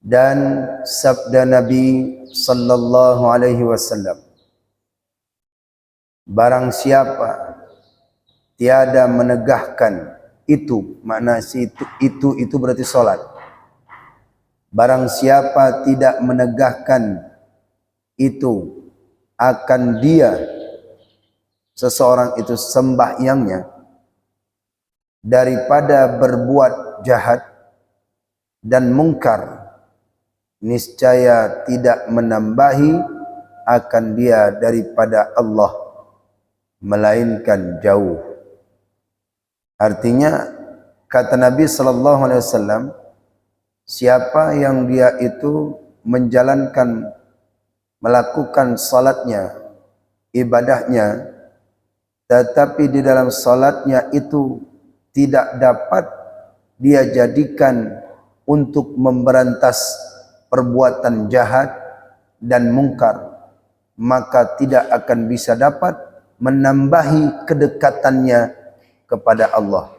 dan sabda Nabi sallallahu alaihi wasallam, barang siapa tiada menegakkan itu, makna itu berarti salat. Barang siapa tidak menegakkan itu, akan dia seseorang itu sembahyangnya daripada berbuat jahat dan mungkar, niscaya tidak menambahi akan dia daripada Allah, melainkan jauh. Artinya kata Nabi sallallahu alaihi wasallam, siapa yang dia itu melakukan salatnya, ibadahnya, tetapi di dalam salatnya itu tidak dapat dia jadikan untuk memberantas perbuatan jahat dan mungkar, maka tidak akan bisa dapat menambahi kedekatannya kepada Allah.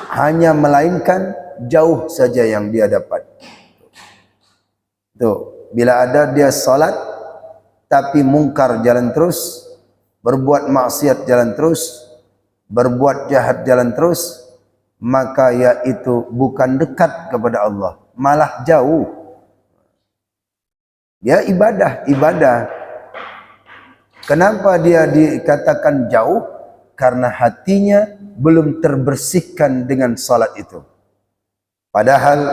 Hanya melainkan jauh saja yang dia dapat. Tuh, bila ada dia salat tapi mungkar jalan terus, berbuat maksiat jalan terus, berbuat jahat jalan terus, maka yaitu bukan dekat kepada Allah, malah jauh. Dia ibadah. Kenapa dia dikatakan jauh? Karena hatinya belum terbersihkan dengan salat itu. Padahal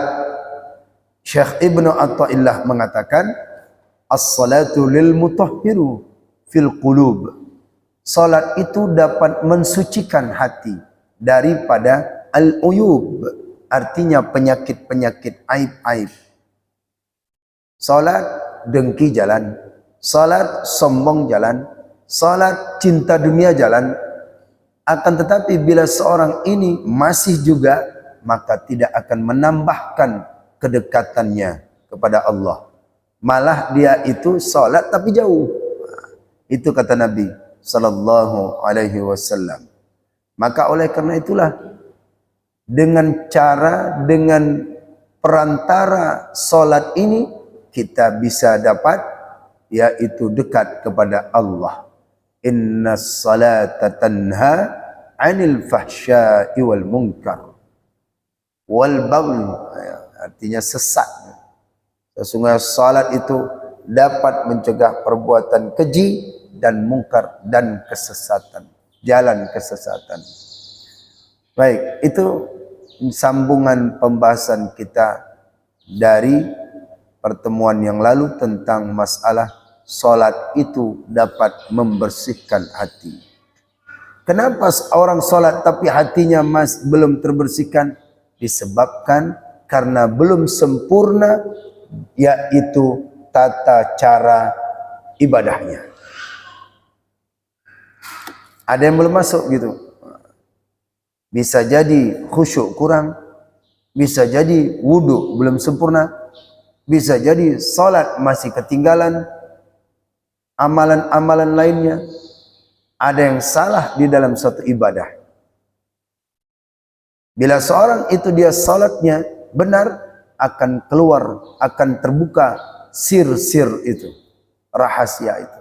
Syekh Ibnu Athaillah mengatakan, as-salatu lil mutahhiru fil qulub. Salat itu dapat mensucikan hati daripada al-uyub, artinya penyakit-penyakit, aib-aib. Salat dengki jalan, salat sombong jalan, salat cinta dunia jalan. Akan tetapi bila seorang ini masih juga, maka tidak akan menambahkan kedekatannya kepada Allah. Malah dia itu salat tapi jauh. Itu kata Nabi sallallahu alaihi wasallam. Maka oleh karena itulah, dengan perantara salat ini kita bisa dapat yaitu dekat kepada Allah. Innas salata tanha 'anil fahsya'i wal munkar wal baghi, artinya sesat. Sesungguhnya salat itu dapat mencegah perbuatan keji dan mungkar dan kesesatan, jalan kesesatan. Baik, itu sambungan pembahasan kita dari pertemuan yang lalu tentang masalah salat itu dapat membersihkan hati. Kenapa orang salat tapi hatinya belum terbersihkan? Disebabkan karena belum sempurna yaitu tata cara ibadahnya. Ada yang belum masuk gitu. Bisa jadi khusyuk kurang, bisa jadi wudu belum sempurna, bisa jadi salat masih ketinggalan, amalan-amalan lainnya. Ada yang salah di dalam suatu ibadah. Bila seorang itu dia salatnya benar, akan keluar, akan terbuka sir-sir itu, rahasia itu.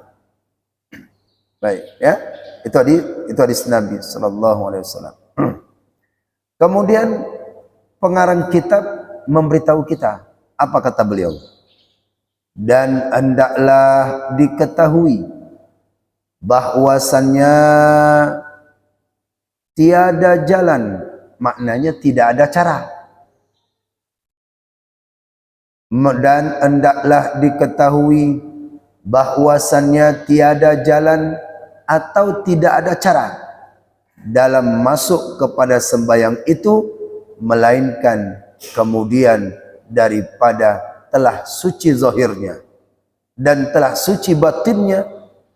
Baik, ya. Itu hadis Nabi sallallahu alaihi wasallam. Kemudian pengarang kitab memberitahu kita, apa kata beliau? Dan hendaklah diketahui bahwasannya tiada jalan, maknanya tidak ada cara. Dan hendaklah diketahui bahwasannya tiada jalan atau tidak ada cara dalam masuk kepada sembahyang itu, melainkan kemudian daripada telah suci zahirnya dan telah suci batinnya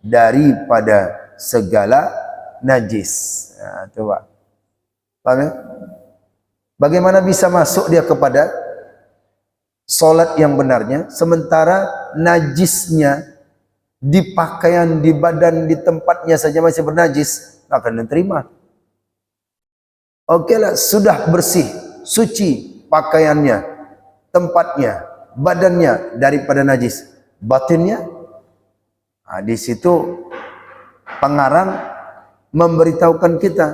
daripada segala najis. Nah, coba paham ya? Bagaimana bisa masuk dia kepada salat yang benarnya sementara najisnya di pakaian, di badan, di tempatnya saja masih bernajis? Akan diterima. Oke lah, sudah bersih, suci pakaiannya, tempatnya, badannya daripada najis, batinnya. Nah, di situ pengarang memberitahukan kita,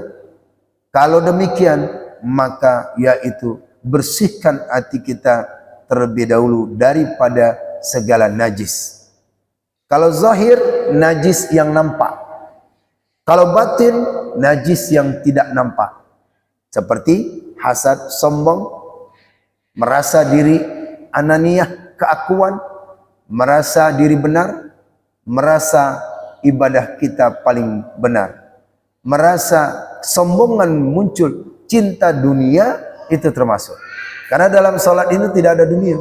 kalau demikian maka yaitu bersihkan hati kita terlebih dahulu daripada segala najis. Kalau zahir, najis yang nampak. Kalau batin, najis yang tidak nampak. Seperti hasad, sombong, merasa diri ananiyah, keakuan, merasa diri benar, merasa ibadah kita paling benar, merasa sombongan muncul, cinta dunia, itu termasuk. Karena dalam salat ini tidak ada dunia.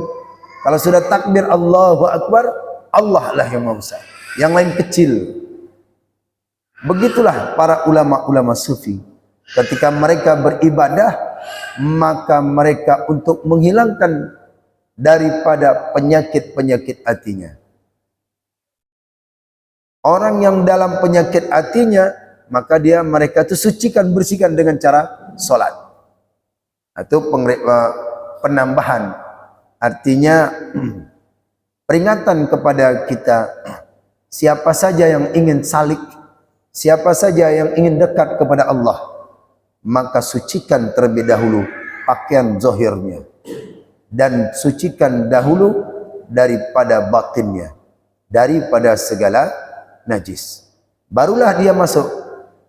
Kalau sudah takbir Allahu Akbar, Allah lah yang maha besar, yang lain kecil. Begitulah para ulama-ulama sufi, ketika mereka beribadah, maka mereka untuk menghilangkan daripada penyakit-penyakit hatinya. Orang yang dalam penyakit hatinya, maka mereka itu sucikan, bersihkan dengan cara sholat. Itu penambahan, artinya peringatan kepada kita, siapa saja yang ingin salik, siapa saja yang ingin dekat kepada Allah, maka sucikan terlebih dahulu pakaian zahirnya, dan sucikan dahulu daripada batinnya, daripada segala najis. Barulah dia masuk.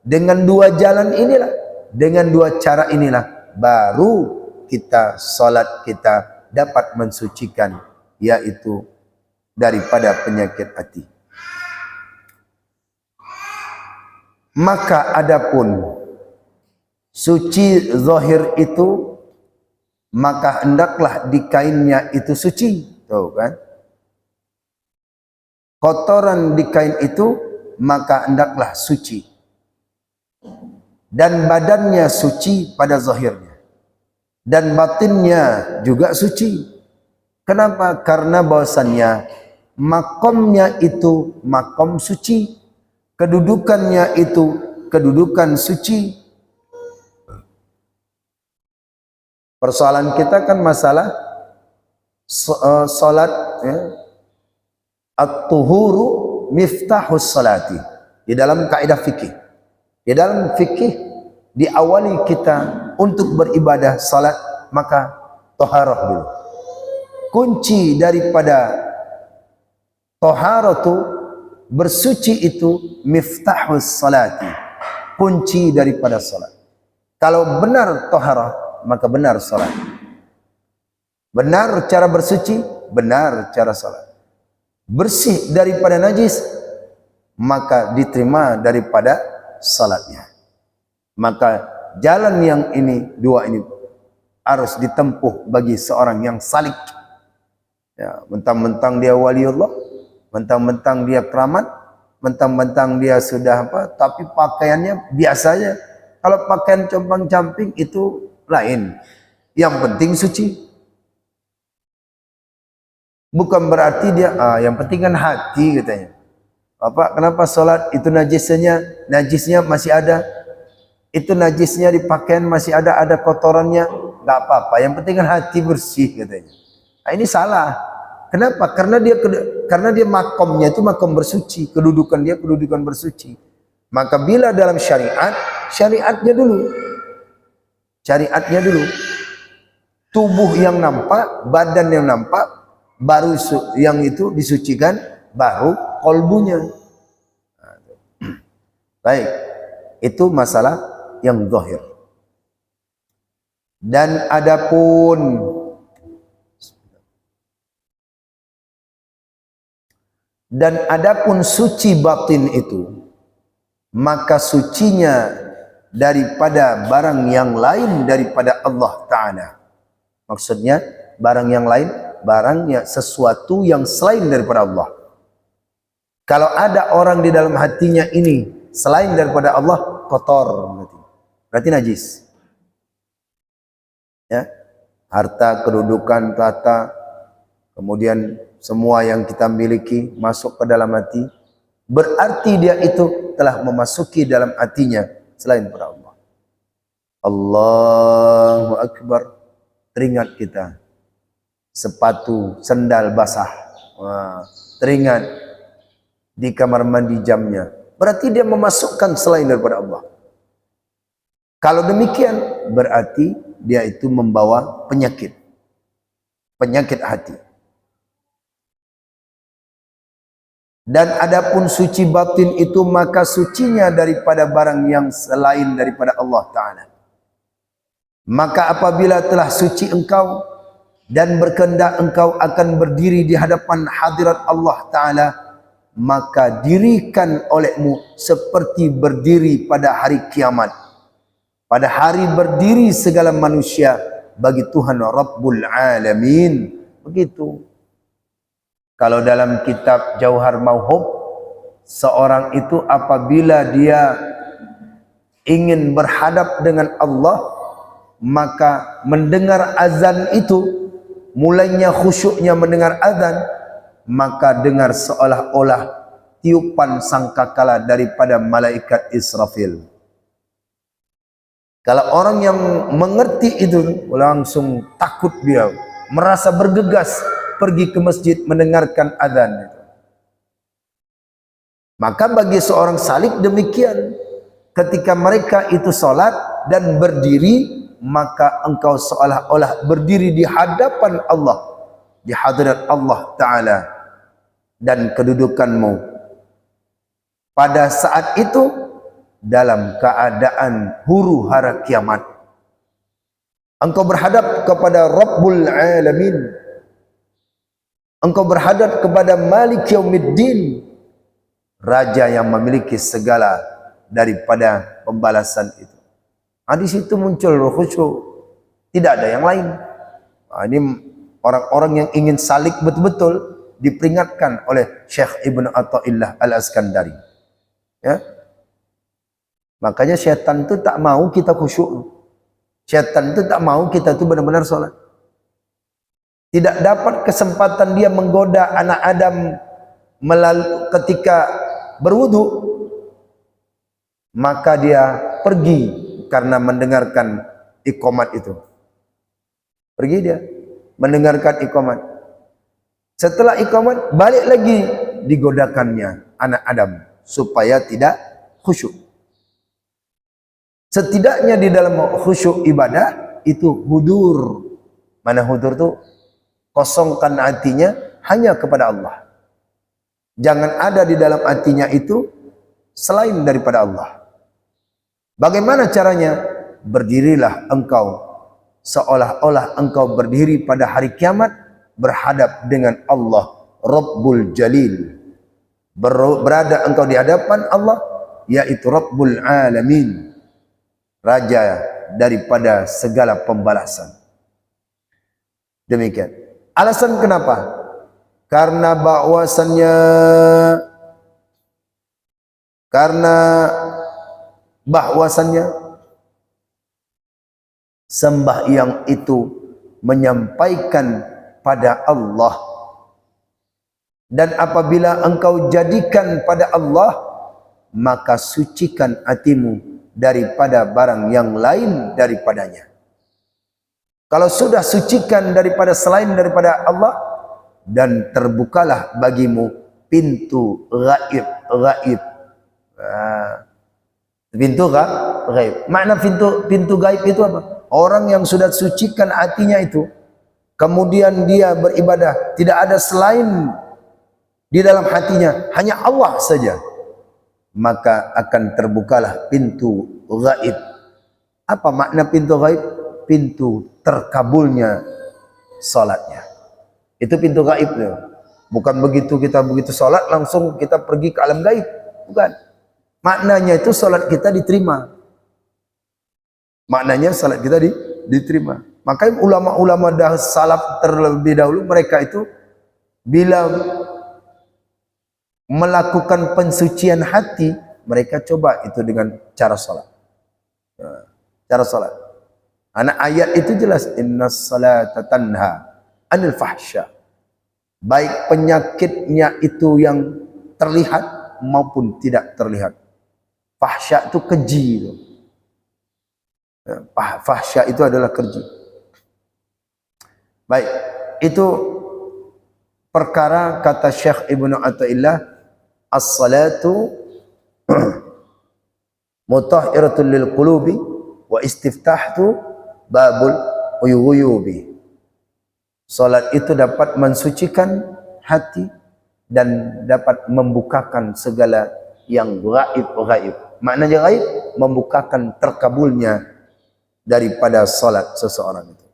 Dengan dua jalan inilah, dengan dua cara inilah, baru kita salat kita dapat mensucikan, yaitu daripada penyakit hati. Maka adapun suci zahir itu, maka hendaklah di kainnya itu suci, tahu kan? Kotoran di kain itu, maka hendaklah suci. Dan badannya suci pada zahirnya, dan batinnya juga suci. Kenapa? Karena bahwasannya makomnya itu makom suci, kedudukannya itu kedudukan suci. Persoalan kita kan masalah salat, ya. At-tuhuru miftahus salati. Di dalam kaidah fikih, di dalam fikih diawali kita untuk beribadah salat, maka taharah dulu. Kunci daripada taharatu, bersuci itu miftahus salati, kunci daripada salat. Kalau benar taharah, maka benar salat. Benar cara bersuci, benar cara salat. Bersih daripada najis, maka diterima daripada salatnya. Maka jalan yang ini, dua ini harus ditempuh bagi seorang yang salik. Ya, mentang-mentang dia waliullah, mentang-mentang dia keramat, mentang-mentang dia sudah apa, tapi pakaiannya biasanya. Kalau pakaian compang-camping itu lain. Yang penting suci. Bukan berarti dia, yang penting kan hati katanya. Apa? Kenapa sholat itu najisnya masih ada? Itu najisnya di pakaian masih ada kotorannya, nggak apa-apa. Yang penting kan hati bersih katanya. Nah, ini salah. Kenapa? Karena dia makomnya itu makom bersuci, kedudukan dia kedudukan bersuci. Maka bila dalam syariatnya dulu, tubuh yang nampak, badan yang nampak, baru yang itu disucikan, baru kolbunya. Baik, itu masalah yang zahir. Dan adapun suci batin itu, maka sucinya daripada barang yang lain daripada Allah Ta'ala. Maksudnya barang yang lain, barangnya sesuatu yang selain daripada Allah. Kalau ada orang di dalam hatinya ini selain daripada Allah, kotor, berarti najis. Ya, harta, kedudukan, tata, kemudian semua yang kita miliki masuk ke dalam hati, berarti dia itu telah memasuki dalam hatinya selain daripada Allah. Allahu Akbar. Teringat kita, sepatu, sendal basah, teringat di kamar mandi jamnya, berarti dia memasukkan selain daripada Allah. Kalau demikian berarti dia itu membawa penyakit hati. Dan adapun suci batin itu, maka sucinya daripada barang yang selain daripada Allah Ta'ala. Maka apabila telah suci engkau dan berkehendak engkau akan berdiri di hadapan hadirat Allah Ta'ala, maka dirikan olehmu seperti berdiri pada hari kiamat, pada hari berdiri segala manusia bagi Tuhan Rabbul Alamin. Begitu. Kalau dalam kitab Jauhar Mauhub, seorang itu apabila dia ingin berhadap dengan Allah, maka mendengar azan itu, mulainya khusyuknya mendengar azan, maka dengar seolah-olah tiupan sangkakala daripada malaikat Israfil. Kalau orang yang mengerti itu, langsung takut dia, merasa bergegas pergi ke masjid mendengarkan azan. Maka bagi seorang salik demikian, ketika mereka itu salat dan berdiri, maka engkau seolah-olah berdiri di hadapan Allah, di hadirat Allah Ta'ala, dan kedudukanmu pada saat itu dalam keadaan huru hara kiamat. Engkau berhadap kepada Rabbul Alamin, engkau berhadap kepada Malik Yaumiddin, Raja yang memiliki segala daripada pembalasan itu. Di situ muncul khusyuk, tidak ada yang lain. Ini orang-orang yang ingin salik betul-betul diperingatkan oleh Syekh Ibn Athaillah Al-Askandari. Ya, makanya syaitan itu tak mau kita khusyuk. Syaitan itu tak mau kita itu benar-benar sholat. Tidak dapat kesempatan dia menggoda anak Adam ketika berwudu, maka dia pergi karena mendengarkan iqamat itu. Pergi dia mendengarkan iqamat. Setelah iqamat balik lagi digodakannya anak Adam supaya tidak khusyuk. Setidaknya di dalam khusyuk ibadah itu hudur. Mana hudur itu? Kosongkan hatinya hanya kepada Allah. Jangan ada di dalam hatinya itu selain daripada Allah. Bagaimana caranya? Berdirilah engkau seolah-olah engkau berdiri pada hari kiamat berhadap dengan Allah Rabbul Jalil. Berada engkau di hadapan Allah, yaitu Rabbul Alamin, Raja daripada segala pembalasan. Demikian. Alasan kenapa? Karena bahwasannya sembahyang itu menyampaikan pada Allah, dan apabila engkau jadikan pada Allah, maka sucikan hatimu daripada barang yang lain daripadanya. Kalau sudah sucikan daripada selain daripada Allah, dan terbukalah bagimu pintu gaib. Pintu gaib. Makna pintu gaib itu apa? Orang yang sudah sucikan hatinya itu, kemudian dia beribadah, tidak ada selain di dalam hatinya, hanya Allah saja, maka akan terbukalah pintu gaib. Apa makna pintu gaib? Pintu terkabulnya salatnya. Itu pintu gaib. Bukan begitu kita salat langsung kita pergi ke alam gaib. Bukan. Maknanya itu salat kita diterima. Maknanya salat kita diterima. Makanya ulama-ulama salaf terlebih dahulu, mereka itu bila melakukan pensucian hati, mereka coba itu dengan cara salat. Cara salat. Anak ayat itu jelas, innas salata tanha anil fahsya. Baik penyakitnya itu yang terlihat maupun tidak terlihat. Fahsya itu keji itu. Fahsya itu adalah keji. Baik, itu perkara kata Syekh Ibnu Athaillah, as-salatu mutahhiratul lil qulubi wa istiftahtu babul uyubi. Salat itu dapat mensucikan hati dan dapat membukakan segala yang gaib. Maknanya gaib, membukakan terkabulnya daripada salat seseorang itu.